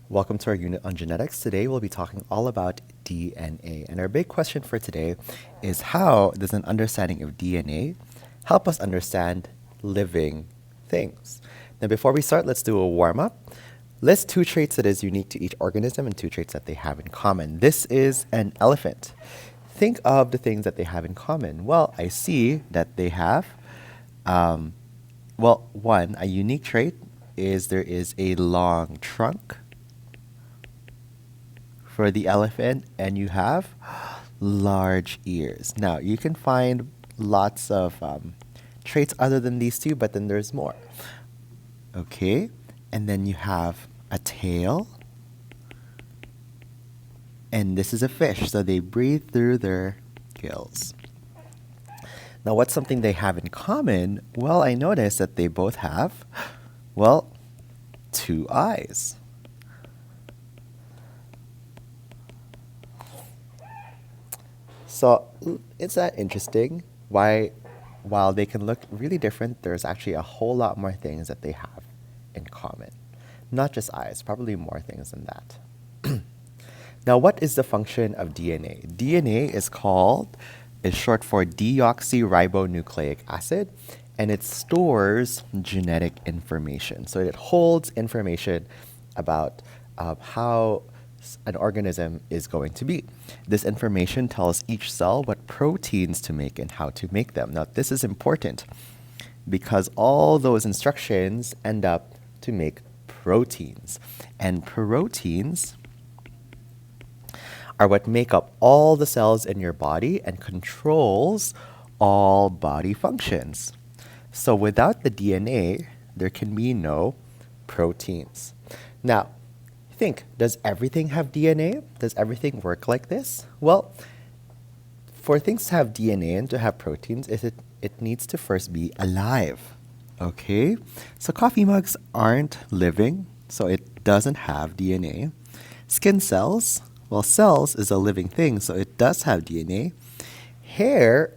Welcome to our unit on genetics. Today we'll be talking all about DNA. And our big question for today is how does an understanding of DNA help us understand living things? Now, before we start, let's do a warm up. List two traits that is unique to each organism and two traits that they have in common. This is an elephant. Think of the things that they have in common. Well, I see that they have, one, a unique trait is there is a long trunk for the elephant, and you have large ears. Now, you can find lots of traits other than these two, but then there's more. Okay, and then you have a tail, and this is a fish, so they breathe through their gills. Now, what's something they have in common? Well, I noticed that they both have, well, two eyes. So, is that interesting? Why, while they can look really different, there's actually a whole lot more things that they have in common. Not just eyes, probably more things than that. Now, what is the function of DNA? DNA is short for deoxyribonucleic acid, and it stores genetic information. So it holds information about how an organism is going to be. This information tells each cell what proteins to make and how to make them. Now, this is important because all those instructions end up to make proteins. And proteins are what make up all the cells in your body and controls all body functions. So without the DNA, there can be no proteins. Now, think, does everything have DNA? Does everything work like this? Well, for things to have DNA and to have proteins, it needs to first be alive. Okay? So coffee mugs aren't living, so it doesn't have DNA. Skin cells, well, cells is a living thing, so it does have DNA. Hair,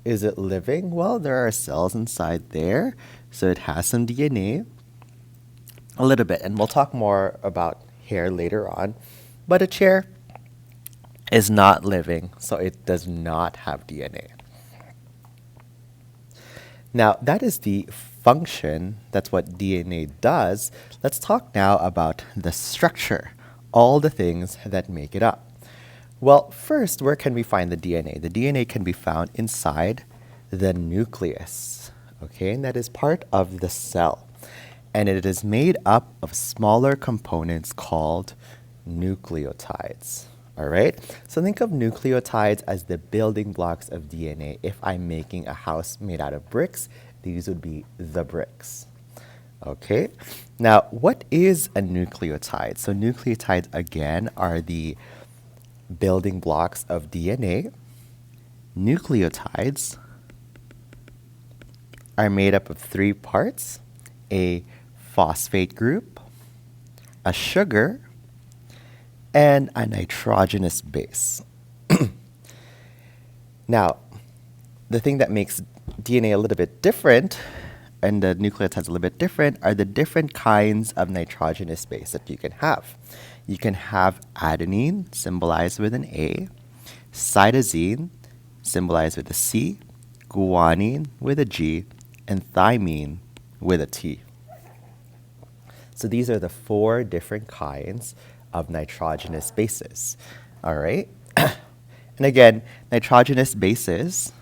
is it living? Well, there are cells inside there, so it has some DNA. A little bit, and we'll talk more about hair later on. But a chair is not living, so it does not have DNA. Now, that is the function. That's what DNA does. Let's talk now about the structure, all the things that make it up. Well, first, where can we find the DNA? The DNA can be found inside the nucleus, okay? And that is part of the cell. And it is made up of smaller components called nucleotides. All right? So think of nucleotides as the building blocks of DNA. If I'm making a house made out of bricks, these would be the bricks. Okay? Now, what is a nucleotide? So nucleotides, again, are the building blocks of DNA. Nucleotides are made up of three parts: a phosphate group, a sugar, and a nitrogenous base. Now, the thing that makes DNA a little bit different and the nucleotides a little bit different are the different kinds of nitrogenous base that you can have. You can have adenine, symbolized with an A, cytosine, symbolized with a C, guanine with a G, and thymine with a T. So these are the four different kinds of nitrogenous bases. All right? And again, nitrogenous bases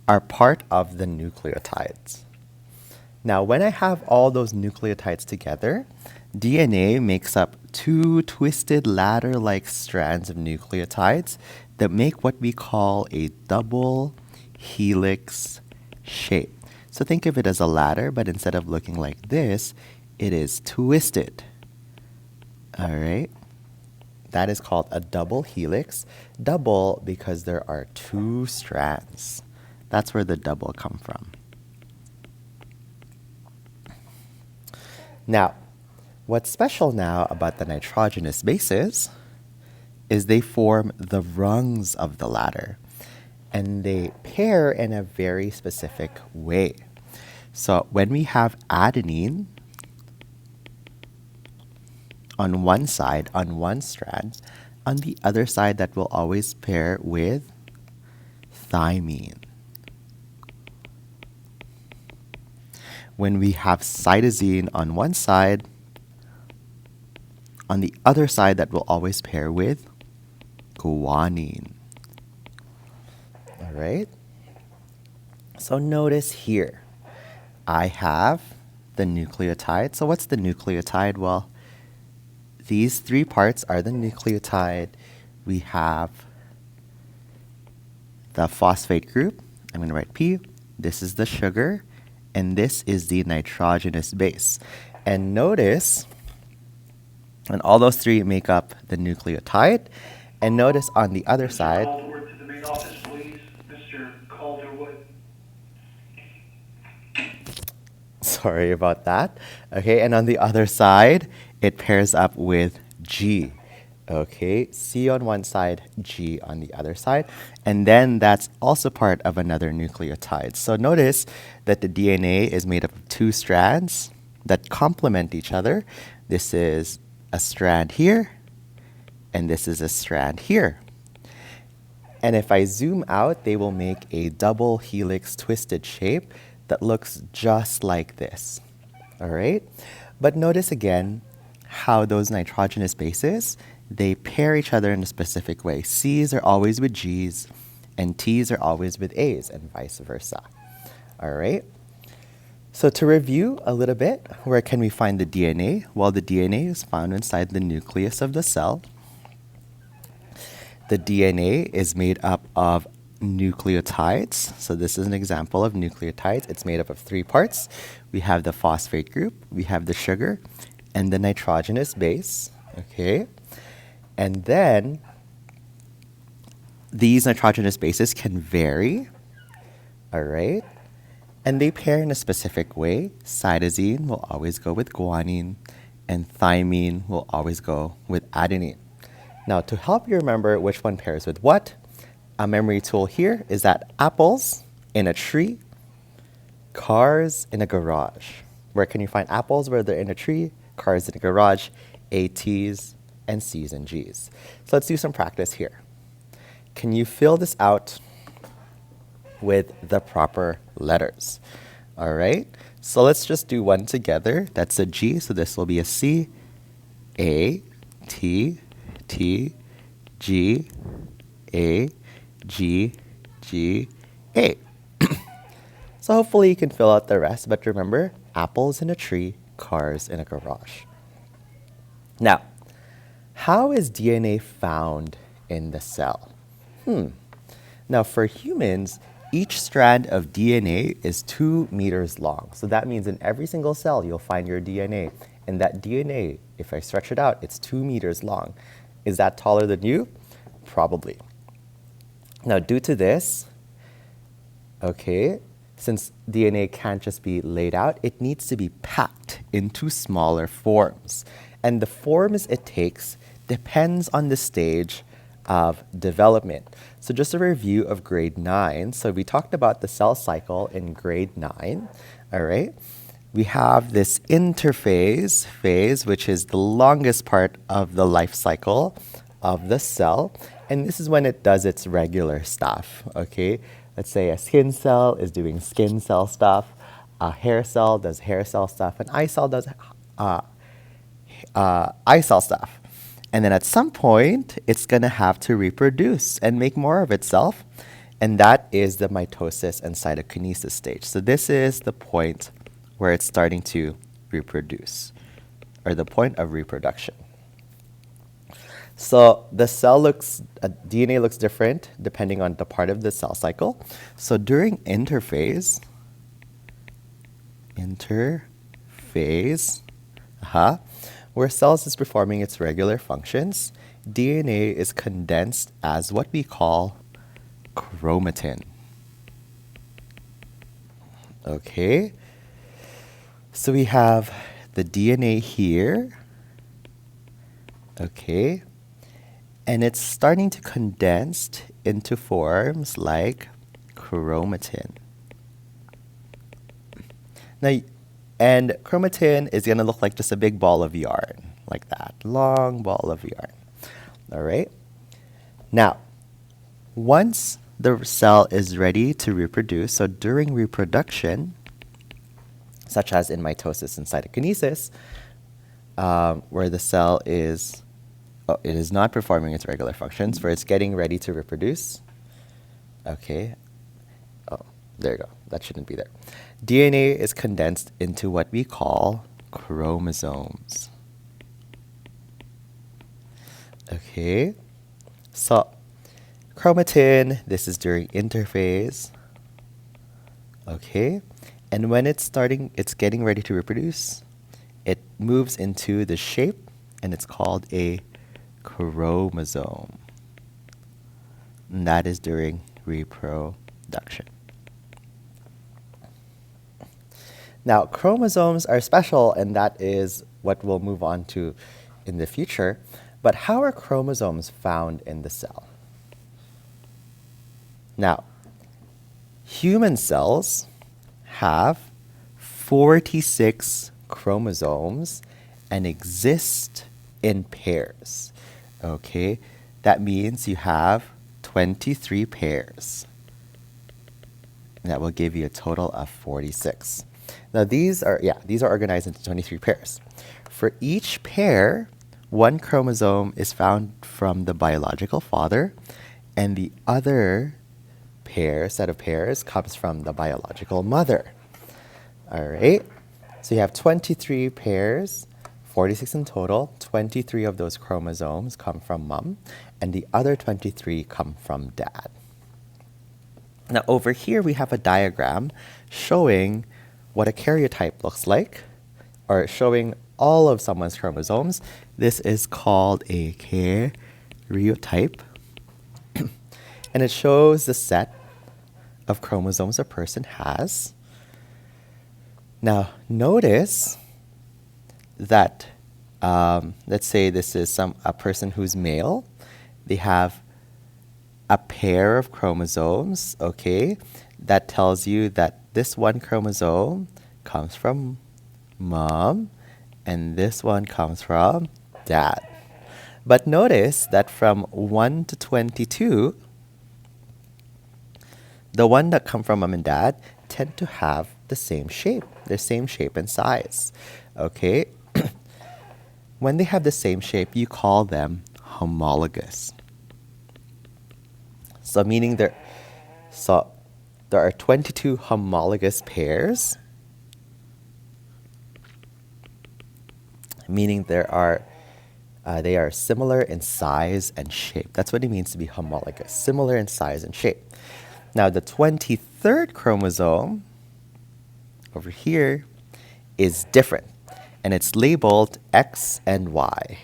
are part of the nucleotides. Now, when I have all those nucleotides together, DNA makes up two twisted ladder-like strands of nucleotides that make what we call a double helix shape. So think of it as a ladder, but instead of looking like this, it is twisted. All right? That is called a double helix. Double because there are two strands. That's where the double come from. Now, what's special now about the nitrogenous bases is they form the rungs of the ladder, and they pair in a very specific way. So when we have adenine, on one side, on one strand. On the other side, that will always pair with thymine. When we have cytosine on one side, on the other side, that will always pair with guanine. All right? So notice here, I have the nucleotide. So what's the nucleotide? Well, these three parts are the nucleotide. We have the phosphate group. I'm going to write P. This is the sugar. And this is the nitrogenous base. And notice, and all those three make up the nucleotide. And notice on the other side, Calderwood to the main office, please. Mr. Calderwood. sorry about that. Okay, and on the other side, it pairs up with G. Okay, C on one side, G on the other side. And then that's also part of another nucleotide. So notice that the DNA is made up of two strands that complement each other. This is a strand here, and this is a strand here. And if I zoom out, they will make a double helix twisted shape that looks just like this. All right? But notice again how those nitrogenous bases, they pair each other in a specific way. C's are always with G's, and T's are always with A's, and vice versa. All right? So to review a little bit, where can we find the DNA? Well, the DNA is found inside the nucleus of the cell. The DNA is made up of nucleotides. So this is an example of nucleotides. It's made up of three parts. We have the phosphate group, we have the sugar, and the nitrogenous base. Okay? And then these nitrogenous bases can vary. All right? And they pair in a specific way. Cytosine will always go with guanine, and thymine will always go with adenine. Now, to help you remember which one pairs with what, a memory tool here is that apples in a tree, cars in a garage. Where can you find apples? Where they're in a tree, cars in a garage, ATs and C's and G's. So let's do some practice here. Can you fill this out with the proper letters? All right, so let's just do one together. That's a G, so this will be a C, A, T, T, G, A, G, G, A. So hopefully you can fill out the rest, but remember, apples in a tree, cars in a garage. Now, how is DNA found in the cell? Now, for humans, each strand of DNA is 2 meters long. So that means in every single cell, you'll find your DNA. And that DNA, if I stretch it out, it's 2 meters long. Is that taller than you? Probably. Now, due to this, okay, since DNA can't just be laid out, it needs to be packed into smaller forms. And the forms it takes depends on the stage of development. So just a review of grade 9. So we talked about the cell cycle in grade 9, all right? We have this interphase phase, which is the longest part of the life cycle of the cell. And this is when it does its regular stuff, okay? Let's say a skin cell is doing skin cell stuff, a hair cell does hair cell stuff, an eye cell does eye cell stuff. And then at some point, it's gonna have to reproduce and make more of itself. And that is the mitosis and cytokinesis stage. So this is the point where it's starting to reproduce, or the point of reproduction. So the DNA looks different depending on the part of the cell cycle. So during interphase, where cells is performing its regular functions, DNA is condensed as what we call chromatin. Okay, so we have the DNA here, okay, and it's starting to condense into forms like chromatin. Now, and chromatin is going to look like just a big ball of yarn, like that. Long ball of yarn. All right? Now, once the cell is ready to reproduce, so during reproduction, such as in mitosis and cytokinesis, where the cell is, it is not performing its regular functions, where it's getting ready to reproduce. Okay. Oh, there you go. That shouldn't be there. DNA is condensed into what we call chromosomes. Okay. So, chromatin, this is during interphase. Okay. And when it's getting ready to reproduce, it moves into the shape, and it's called a chromosome. And that is during reproduction. Now, chromosomes are special, and that is what we'll move on to in the future. But how are chromosomes found in the cell? Now, human cells have 46 chromosomes and exist in pairs. Okay, that means you have 23 pairs. And that will give you a total of 46. Now these are organized into 23 pairs. For each pair, one chromosome is found from the biological father, and the other set of pairs comes from the biological mother. All right, so you have 23 pairs, 46 in total. 23 of those chromosomes come from mom, and the other 23 come from dad. Now over here we have a diagram showing what a karyotype looks like, or showing all of someone's chromosomes. This is called a karyotype. And it shows the set of chromosomes a person has. Now, notice that, let's say this is a person who's male. They have a pair of chromosomes, okay? That tells you that this one chromosome comes from mom, and this one comes from dad. But notice that from 1 to 22, the one that come from mom and dad tend to have the same shape, and size. Okay? When they have the same shape, you call them homologous. So meaning there are 22 homologous pairs, meaning they are similar in size and shape. That's what it means to be homologous, similar in size and shape. Now, the 23rd chromosome over here is different, and it's labeled X and Y.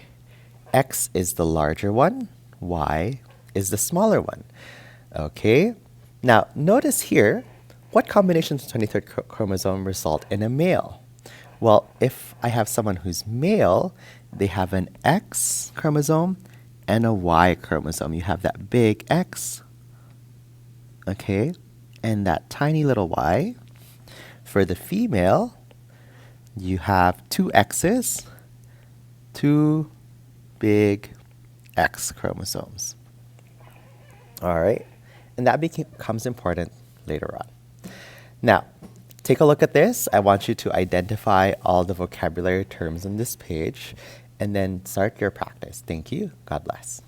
X is the larger one, Y is the smaller one. Okay? Now, notice here, what combinations of 23rd chromosome result in a male? Well, if I have someone who's male, they have an X chromosome and a Y chromosome. You have that big X, okay, and that tiny little Y. For the female, you have two X's, two big X chromosomes. All right, and that becomes important later on. Now, take a look at this. I want you to identify all the vocabulary terms on this page and then start your practice. Thank you. God bless.